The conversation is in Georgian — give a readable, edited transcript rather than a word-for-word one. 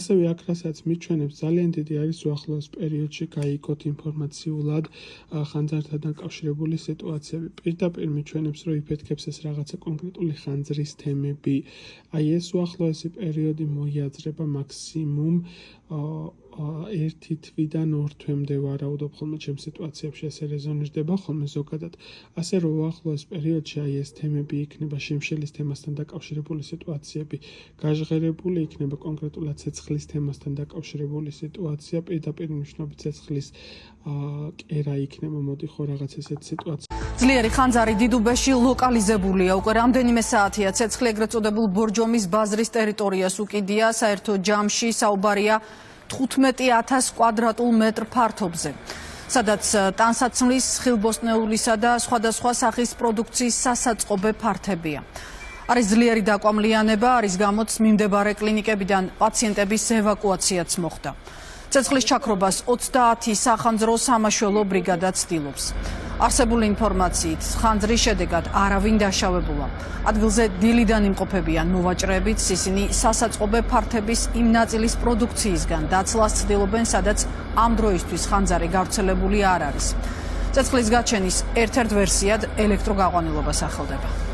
ასევე აქ რასაც მიჩვენებს ძალიან დიდი არის უახლოეს პერიოდში გაიგოთ ინფორმაციულად ხანძართან დაკავშირებული სიტუაციები. Პირდაპირ მიჩვენებს, რომ იფეთქებს ეს რაღაცა კონკრეტული ხანძრის თემები. Აი ეს უახლოესი პერიოდი მოიაზრება მაქსიმუმ 1 თვიდან 2 თვემდე ვარაუდობ ხოლმე ჩემ სიტუაციებში ესე რეზონირდება ხოლმე ზოგადად. ასე რომ უახლოეს პერიოდში აი ეს თემები იქნება შიმშილის თემასთან დაკავშირებული სიტუაციები, გაჟღერებული იქნება კონკრეტულად ცეცხლის თემასთან დაკავშირებული სიტუაცია, პირდაპირ მნიშვნელობით ცეცხლის კერა იქნება, მოდი ხო რაღაც ესეთ სიტუაცია. ძლიერი ხანძარი დიდუბეში ლოკალიზებულია. უკვე რამდენიმე საათია ცეცხლი ეგრეთ წოდებულ ბორჯომის ბაზრის ტერიტორიას უკიდია. საერთო ჯამში საუბარია 15,000 კვადრატულ მეტრ ფართობზე, სადაც ტანსაცმლის, ხილბოსტნეულისა და სხვადასხვა სახის პროდუქციის სასაწყობე ფართებია. არის ძლიერი დაკვამლიანება, არის გამოც მიმდებარე კლინიკებიდან პაციენტების ევაკუაციაც მოხდა. ცეცხლის ჩაქრობას 30 სახანძრო სამაშველო ბრიგადა ცდილობს. არსებული ინფორმაციით, ხანძრის შედეგად არავინ დაშავებულა. ადგილზე დილიდან იმყოფებიან მოვაჭრეებიც, ისინი სასაწყობე ფართების იმ ნაწილის პროდუქციისგან დაცლას ცდილობენ, სადაც ამ დროისთვის ხანძარი გავრცელებული არ არის. ცეცხლის გაჩენის ერთ-ერთ ვერსიად ელექტროგაყვანილობა სახელდება.